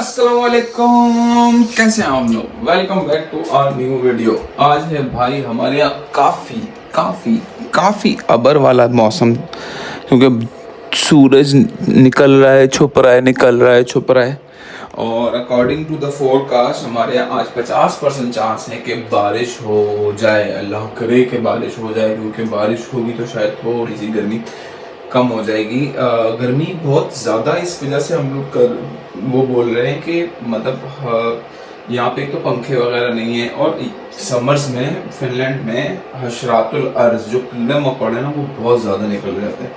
अस्सलाम वालेकुम, कैसे हैं आप लोग। Welcome back to our new video. आज है भाई हमारे यहाँ काफ़ी अबर वाला मौसम, क्योंकि सूरज निकल रहा है, छुप रहा है, निकल रहा है, छुप रहा है। और अकॉर्डिंग टू द फोरकास्ट हमारे यहाँ आज 50% चांस है कि बारिश हो जाए। अल्लाह करे कि बारिश हो जाए, क्योंकि बारिश होगी तो शायद थोड़ी सी गर्मी कम हो जाएगी। गर्मी बहुत ज़्यादा इस वजह से हम लोग वो बोल रहे हैं कि मतलब यहाँ पे तो पंखे वगैरह नहीं है, और समर्स में फिनलैंड में हशरातुल अर्ज जो कीड़े मकोड़े ना वो बहुत ज़्यादा निकल जाते हैं।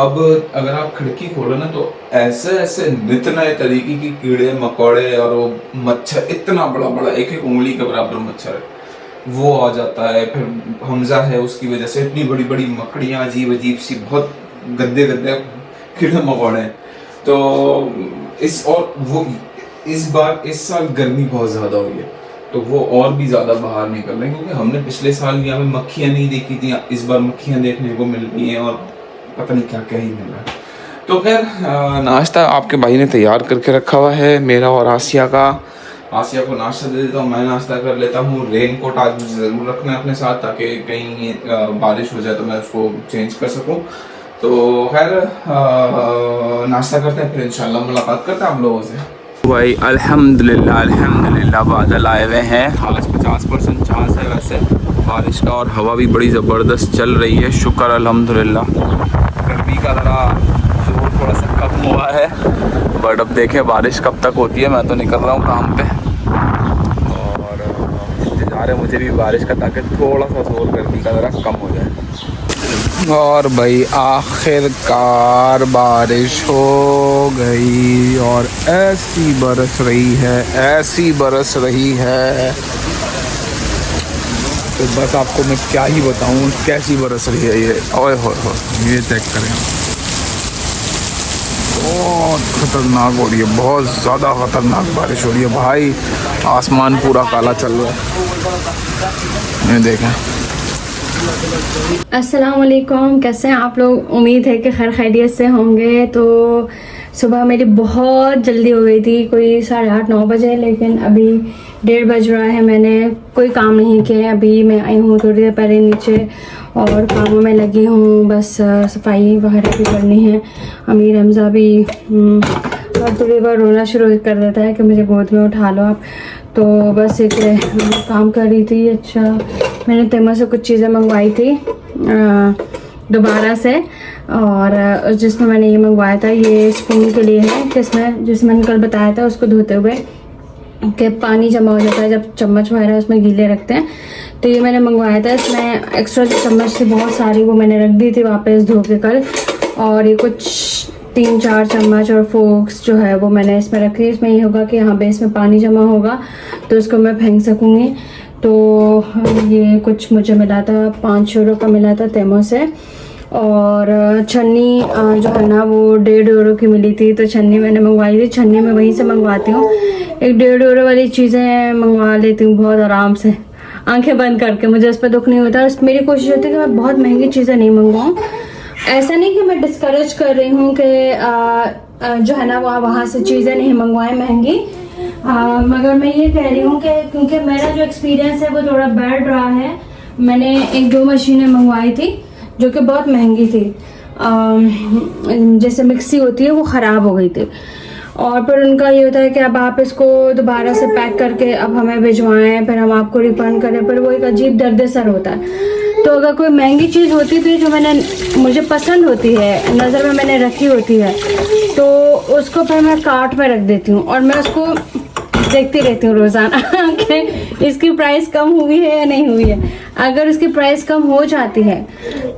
अब अगर आप खिड़की खोलो ना तो ऐसे ऐसे नित नए तरीके की कीड़े मकोड़े और वो मच्छर, इतना बड़ा बड़ा एक एक उंगली के बराबर मच्छर है वो आ जाता है। फिर हमजा है उसकी वजह से इतनी बड़ी बड़ी मकड़ियाँ, अजीब अजीब सी बहुत गंदे गंदे कीड़े मकोड़े हैं। तो इस साल गर्मी बहुत ज़्यादा हुई है, तो वो और भी ज़्यादा बाहर निकल रहे हैं, क्योंकि हमने पिछले साल यहाँ पे मक्खियाँ नहीं देखी थी, इस बार मक्खियाँ देखने को मिल रही हैं और पता नहीं क्या क्या ही मिल रहा है। तो खैर नाश्ता आपके भाई ने तैयार करके रखा हुआ है मेरा और आसिया का। आसिया को नाश्ता दे देता हूँ, मैं नाश्ता कर लेता हूँ। रेन कोट आज मुझे ज़रूर रखना है अपने साथ, ताकि कहीं बारिश हो जाए तो मैं उसको चेंज कर सकूँ। तो खैर नाश्ता करते हैं, फिर इंशाल्लाह मुलाकात करते हैं आप लोगों से। भाई अल्हम्दुलिल्लाह बादल आए हुए हैं। आज 50% चांस है वैसे बारिश का, और हवा भी बड़ी ज़बरदस्त चल रही है। शुक्र अल्हम्दुलिल्लाह। गर्मी का ज़रा जोर थोड़ा सा कम हुआ है, बट अब देखें बारिश कब तक होती है। मैं तो निकल रहा हूँ काम पे, और इंतज़ार है मुझे भी बारिश का, ताकि थोड़ा सा जोर गर्मी का ज़रा कम हो जाए। और भाई आखिरकार बारिश हो गई, और ऐसी बरस रही है तो बस आपको मैं क्या ही बताऊं कैसी बरस रही है ये। ओए हो ये चेक करें, बहुत ख़तरनाक हो रही है, बहुत ज़्यादा ख़तरनाक बारिश हो रही है भाई। आसमान पूरा काला चल रहा है, ये देखें। अस्सलाम वालेकुम, कैसे हैं आप लोग। उम्मीद है कि खैर खैरियत से होंगे। तो सुबह मेरी बहुत जल्दी हो गई थी, कोई 8:30-9 बजे, लेकिन अभी 1:30 बज रहा है। मैंने कोई काम नहीं किया, अभी मैं आई हूँ थोड़ी देर पहले नीचे और कामों में लगी हूँ। बस सफाई वगैरह भी करनी है। अमीर हमजा भी और थोड़ी बार रोना शुरू कर देता है कि मुझे गोद में उठा लो आप। तो बस एक काम कर रही थी। अच्छा, मैंने तेमा से कुछ चीज़ें मंगवाई थी दोबारा से, और जिसमें मैंने ये मंगवाया था, ये स्पून के लिए है, जिसमें मैंने कल बताया था उसको धोते हुए कि पानी जमा हो जाता है जब चम्मच वगैरह उसमें गीले रखते हैं। तो ये मैंने मंगवाया था। इसमें एक्स्ट्रा जो चम्मच थी बहुत सारी, वो मैंने रख दी थी वापस धो के कल, और ये कुछ 3-4 चम्मच और फोक्स जो है वो मैंने इसमें रखी। इसमें ये होगा कि यहाँ बेस में पानी जमा होगा तो उसको मैं फेंक सकूँगी। तो ये कुछ मुझे मिला था, 5 यूरो का मिला था तेमो से। और छन्नी जो है ना वो 1.5 यूरो की मिली थी, तो छन्नी मैंने मंगवाई थी। छन्नी मैं वहीं से मंगवाती हूँ, 1-1.5 यूरो वाली चीज़ें मंगवा लेती हूँ बहुत आराम से, आंखें बंद करके। मुझे उस पर दुख नहीं होता। मेरी कोशिश होती है कि मैं बहुत महंगी चीज़ें नहीं मंगवाऊँ। ऐसा नहीं कि मैं डिस्करेज कर रही हूँ कि जो है ना वहाँ से चीज़ें नहीं मंगवाएं महंगी, मगर मैं ये कह रही हूँ कि क्योंकि मेरा जो एक्सपीरियंस है वो थोड़ा बैड रहा है। मैंने 1-2 मशीनें मंगवाई थी जो कि बहुत महंगी थी। जैसे मिक्सी होती है वो ख़राब हो गई थी, और फिर उनका ये होता है कि अब आप इसको दोबारा से पैक करके अब हमें भिजवाएं, फिर हम आपको रिफंड करें, फिर वो एक अजीब दर्द-ए-सर होता है। तो अगर कोई महंगी चीज़ होती थी जो मुझे पसंद होती है, नज़र में मैंने रखी होती है, तो उसको फिर मैं कार्ट में रख देती हूँ और मैं उसको देखती रहती हूँ रोज़ाना कि इसकी प्राइस कम हुई है या नहीं हुई है। अगर उसकी प्राइस कम हो जाती है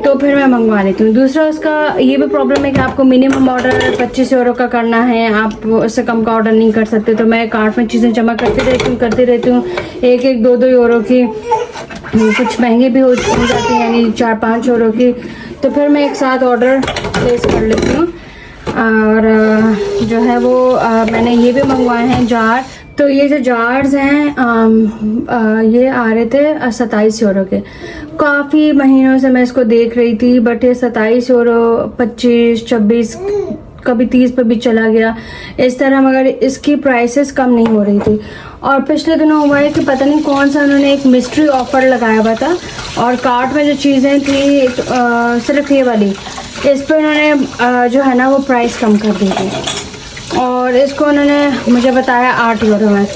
तो फिर मैं मंगवा लेती हूँ। दूसरा उसका ये भी प्रॉब्लम है कि आपको मिनिमम ऑर्डर 25 यूरो का करना है, आप उससे कम का ऑर्डर नहीं कर सकते। तो मैं कार्ट में चीज़ें जमा करती रहती हूँ 1-1, 2-2 यूरो की, कुछ महंगी भी हो जाती है, यानी 4-5 यूरो की। तो फिर मैं एक साथ ऑर्डर प्लेस कर लेती हूँ। और जो है वो मैंने ये भी मंगवाए हैं जार। तो ये जो जार्स हैं ये आ रहे थे 27 यूरो के। काफ़ी महीनों से मैं इसको देख रही थी, बट ये 27 यूरो 25-26 कभी 30 पे भी चला गया इस तरह, मगर इसकी प्राइसेस कम नहीं हो रही थी। और पिछले दिनों हुआ है कि पता नहीं कौन सा उन्होंने एक मिस्ट्री ऑफ़र लगाया हुआ था और कार्ट में जो चीज़ें थी सिर्फ ये वाली, इस पर उन्होंने जो है ना वो प्राइस कम कर दी थी और इसको उन्होंने मुझे बताया 8 यूरो में।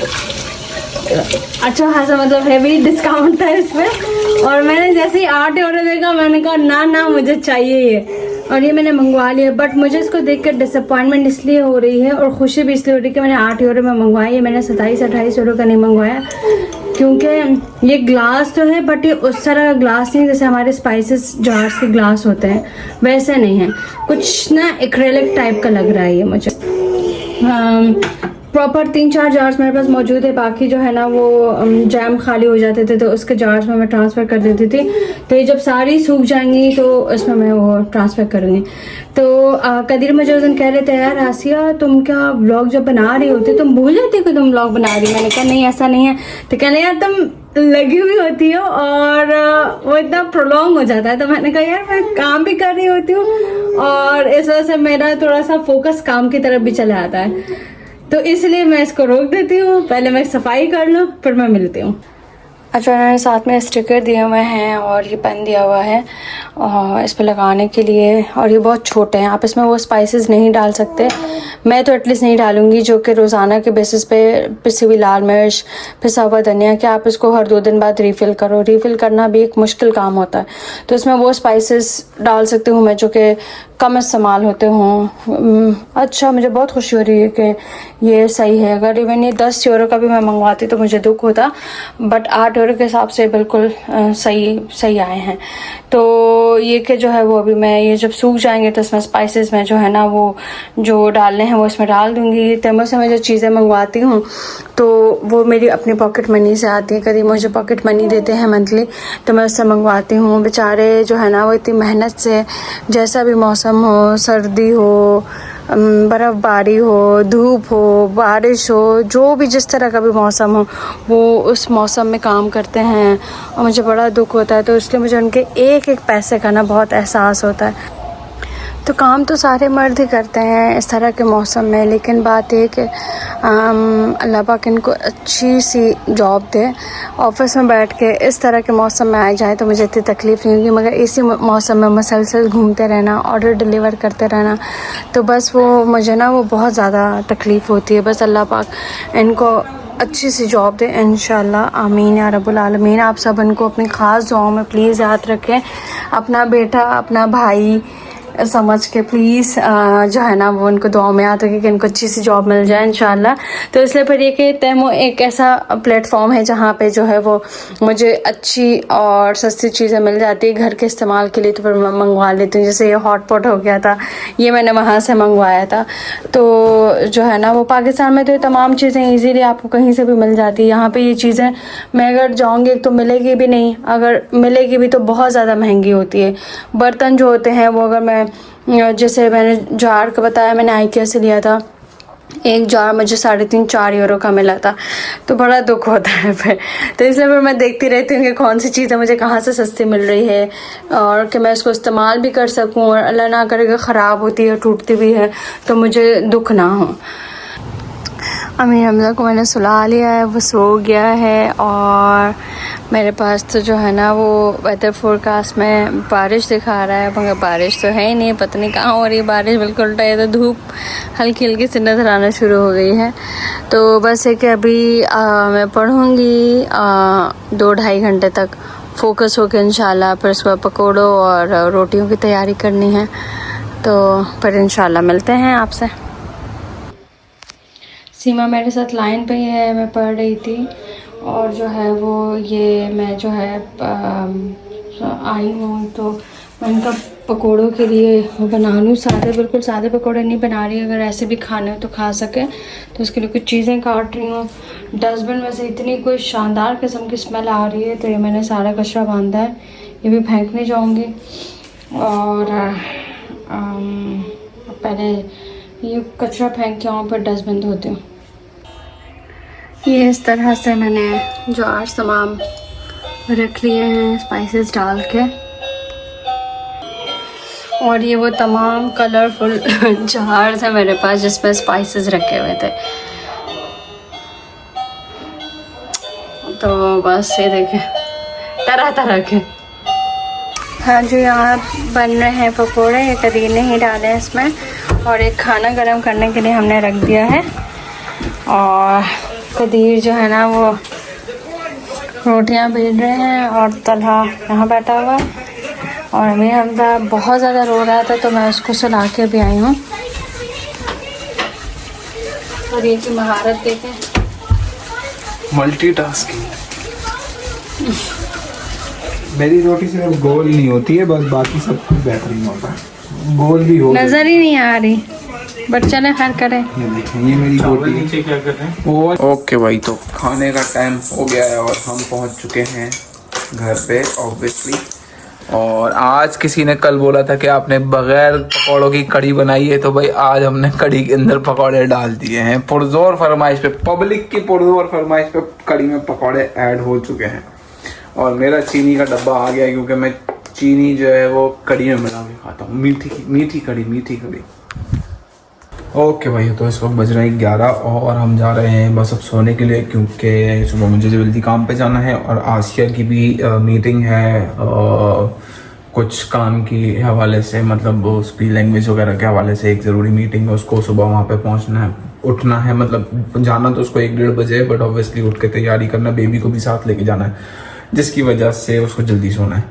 अच्छा खासा मतलब हैवी डिस्काउंट था इसमें और मैंने जैसे ही 8 यूरो देखा मैंने कहा ना ना मुझे चाहिए ये, और ये मैंने मंगवा लिया। बट मुझे इसको देखकर डिसअपॉइंटमेंट इसलिए हो रही है और खुशी भी इसलिए हो रही है कि मैंने 8 यूरो में मंगवाया, ये मैंने 27-28 यूरो का नहीं मंगवाया, क्योंकि ये ग्लास तो है बट ये उस तरह का ग्लास नहीं जैसे हमारे स्पाइसेस जार्स के ग्लास होते हैं, वैसे नहीं है, कुछ ना एक्रेलिक टाइप का लग रहा है ये मुझे। प्रॉपर 3-4 जार्स मेरे पास मौजूद है, बाकी जो है ना वो जैम खाली हो जाते थे तो उसके जार्स में मैं ट्रांसफ़र कर देती थी, तो ये जब सारी सूख जाएंगी तो उसमें मैं वो ट्रांसफ़र करूँगी। तो कदीर मुझे उस दिन कह रहे थे यार आसिया तुम क्या व्लॉग जब बना रही होती तुम भूल जाती कि तुम व्लॉग बना रही, मैंने कहा नहीं ऐसा नहीं है, तो कहने यार तुम लगी हुई होती हो और वो इतना प्रोलॉन्ग हो जाता है, तो मैंने कहा यार मैं काम भी कर रही होती हूँ और इस वजह से मेरा थोड़ा सा फोकस काम की तरफ भी चला आता है, तो इसलिए मैं इसको रोक देती हूँ, पहले मैं सफाई कर लूँ फिर मैं मिलती हूँ। अच्छा उन्होंने साथ में स्टिकर दिए हुए हैं और ये पेन दिया हुआ है और इस पर लगाने के लिए, और ये बहुत छोटे हैं, आप इसमें वो स्पाइसेस नहीं डाल सकते, मैं तो एटलीस्ट नहीं डालूंगी, जो कि रोज़ाना के बेसिस पे पिसी हुई लाल मिर्च, पिसा हुआ धनिया, कि आप इसको हर 2 दिन बाद रीफ़िल करो, रीफ़िल करना भी एक मुश्किल काम होता है, तो इसमें वो स्पाइसेस डाल सकती हूँ मैं जो कि कम इस्तेमाल होते हों। अच्छा मुझे बहुत खुशी हो रही है कि ये सही है, अगर इवन ये 10 यूरो का भी मैं मंगवाती तो मुझे दुख होता, बट 8 यूरो के हिसाब से बिल्कुल सही आए हैं। तो ये कि जो है वो अभी मैं ये जब सूख जाएंगे तो इसमें स्पाइसेस में जो है ना वो जो डालने हैं वो इसमें डाल दूँगी। तेमो से मैं जो चीज़ें मंगवाती हूँ तो वो मेरी अपनी पॉकेट मनी से आती है, कभी मुझे पॉकेट मनी देते हैं मंथली तो मैं उससे मंगवाती हूँ। बेचारे जो है ना वो इतनी मेहनत से, जैसा भी मौसम हो, सर्दी हो, बर्फ़बारी हो, धूप हो, बारिश हो, जो भी जिस तरह का भी मौसम हो वो उस मौसम में काम करते हैं और मुझे बड़ा दुख होता है, तो इसलिए मुझे उनके एक एक पैसे का ना बहुत एहसास होता है। तो काम तो सारे मर्द ही करते हैं इस तरह के मौसम में, लेकिन बात ये कि अल्लाह पाक इनको अच्छी सी जॉब दे, ऑफिस में बैठ के इस तरह के मौसम में आ जाए तो मुझे इतनी तकलीफ़ नहीं होगी, मगर इसी मौसम में मुसलसल घूमते रहना, ऑर्डर डिलीवर करते रहना, तो बस वो मुझे ना वो बहुत ज़्यादा तकलीफ़ होती है। बस अल्लाह पाक इनको अच्छी सी जॉब दे इंशाल्लाह, आमीन या रब्बुल आलमीन। आप सब इनको अपनी ख़ास दुआओं में प्लीज़ याद रखें, अपना बेटा अपना भाई समझ के प्लीज़ जो है ना वो उनको दुआ में याद रखें कि इनको अच्छी सी जॉब मिल जाए इंशाल्लाह। तो इसलिए फिर ये कि तेमो एक ऐसा प्लेटफॉर्म है जहाँ पे जो है वो मुझे अच्छी और सस्ती चीज़ें मिल जाती है घर के इस्तेमाल के लिए, तो फिर मैं मंगवा लेती हूँ। जैसे ये हॉट पॉट हो गया था, ये मैंने वहाँ से मंगवाया था, तो जो है ना वो पाकिस्तान में तो ये तमाम चीज़ें ईज़ीली आपको कहीं से भी मिल जाती है, यहाँ पर ये चीज़ें मैं अगर जाऊँगी तो मिलेगी भी नहीं, अगर मिलेगी भी तो बहुत ज़्यादा महंगी होती है। बर्तन जो होते हैं वो अगर मैं जैसे मैंने जार का बताया, मैंने आइकिया से लिया था, एक जार मुझे 3.5-4 यूरो का मिला था, तो बड़ा दुख होता है फिर। तो इसलिए फिर मैं देखती रहती हूँ कि कौन सी चीज़ें मुझे कहाँ से सस्ती मिल रही है और कि मैं इसको इस्तेमाल भी कर सकूँ, और अल्लाह ना करे ख़राब होती है टूटती भी है तो मुझे दुख ना हो। अमीर हमजा को मैंने सुला लिया है, वो सो गया है, और मेरे पास तो जो है ना वो वेदर फोरकास्ट में बारिश दिखा रहा है, मगर बारिश तो है ही नहीं, पता नहीं कहाँ हो रही बारिश, बिल्कुल उल्टा है, तो धूप हल्की हल्की से नज़र आना शुरू हो गई है। तो बस है कि अभी मैं पढ़ूँगी 2-2.5 घंटे तक फोकस होकर इंशाल्लाह, फिर सुबह पकौड़ों और रोटियों की तैयारी करनी है, तो फिर इंशाल्लाह मिलते हैं आपसे। सीमा मेरे साथ लाइन पे ही है, मैं पढ़ रही थी, और जो है वो ये मैं जो है आई हूँ तो मैं इनका पकोड़ों के लिए वो बना लूँ, सादे बिल्कुल सादे पकोड़े नहीं बना रही, अगर ऐसे भी खाने हो तो खा सके, तो उसके लिए कुछ चीज़ें काट रही हूँ। डस्टबिन में से इतनी कोई शानदार किस्म की स्मेल आ रही है, तो ये मैंने सारा कचरा बांधा है, ये भी फेंकने जाऊँगी, और पहले ये कचरा फेंक के आऊँ फिर डस्टबिन धोती हूँ। ये इस तरह से मैंने जो आज तमाम रख लिए हैं स्पाइसेस डाल के, और ये वो तमाम कलरफुल जार थे मेरे पास जिसमें स्पाइसेस रखे हुए थे। तो बस ये देखें तरह तरह के। हाँ जी, यहाँ बन रहे हैं पकोड़े। ये कदीर ने ही डाले हैं इसमें, और एक खाना गरम करने के लिए हमने रख दिया है। और कदीर जो है ना वो रोटियां बेल रहे हैं और तलहा यहाँ बैठा हुआ है। और अमीर हमदा बहुत ज़्यादा रो रहा था तो मैं उसको सुला के भी आई हूँ। और ये की महारत देखें, मल्टीटास्किंग। मेरी रोटी सिर्फ गोल नहीं होती है, बस बाकी सब कुछ बेहतरीन होता है। गोल भी हो नज़र ही नहीं आ रही, बट चले खैर करें। ये देखें, ये मेरी रोटी नीचे क्या कर रहे हैं। ओके भाई, तो खाने का टाइम हो गया है और हम पहुंच चुके हैं घर पे ऑब्वियसली। और आज किसी ने कल बोला था कि आपने बगैर पकौड़ों की कड़ी बनाई है, तो भाई आज हमने कड़ी के अंदर पकौड़े डाल दिए हैं। पुरजोर फरमाइश पे, पब्लिक की पुरजोर फरमाइश पे कड़ी में पकौड़े ऐड हो चुके हैं। और मेरा चीनी का डब्बा आ गया है, क्योंकि मैं चीनी जो है वो कड़ी में मिला के खाता हूँ। मीठी कड़ी। ओके भाई, तो इस वक्त बज रहे हैं 11 और हम जा रहे हैं बस अब सोने के लिए, क्योंकि सुबह मुझे जल्दी काम पे जाना है। और आसिया की भी मीटिंग है कुछ काम की हवाले से, मतलब उसकी लैंग्वेज वगैरह के हवाले से एक ज़रूरी मीटिंग है, उसको सुबह वहाँ पे पहुँचना है, उठना है। मतलब जाना तो उसको 1-1:30 बजे, बट ऑब्वियसली उठ के तैयारी करना, बेबी को भी साथ लेके जाना है, जिसकी वजह से उसको जल्दी सोना है।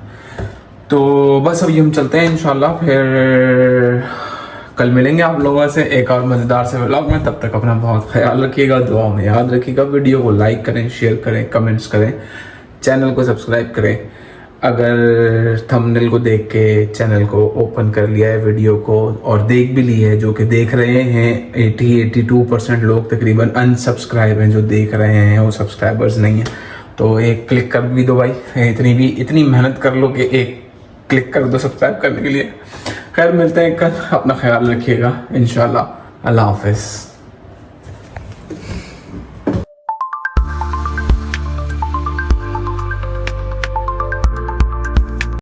तो बस अभी हम चलते हैं इंशाल्लाह, फिर कल मिलेंगे आप लोगों से एक और मज़ेदार से व्लॉग में। तब तक अपना बहुत ख्याल रखिएगा, दुआ में याद रखिएगा। वीडियो को लाइक करें, शेयर करें, कमेंट्स करें, चैनल को सब्सक्राइब करें। अगर थंबनेल को देख के चैनल को ओपन कर लिया है वीडियो को और देख भी ली है, जो कि देख रहे हैं 80-82% लोग तकरीबन अनसब्सक्राइब हैं, जो देख रहे हैं वो सब्सक्राइबर्स नहीं हैं, तो एक क्लिक कर भी दो भाई। इतनी मेहनत कर लो कि एक क्लिक कर दो सब्सक्राइब करने के लिए। खैर, मिलते हैं कल, अपना ख्याल रखिएगा इंशाल्लाह। अल्लाह हाफिज़।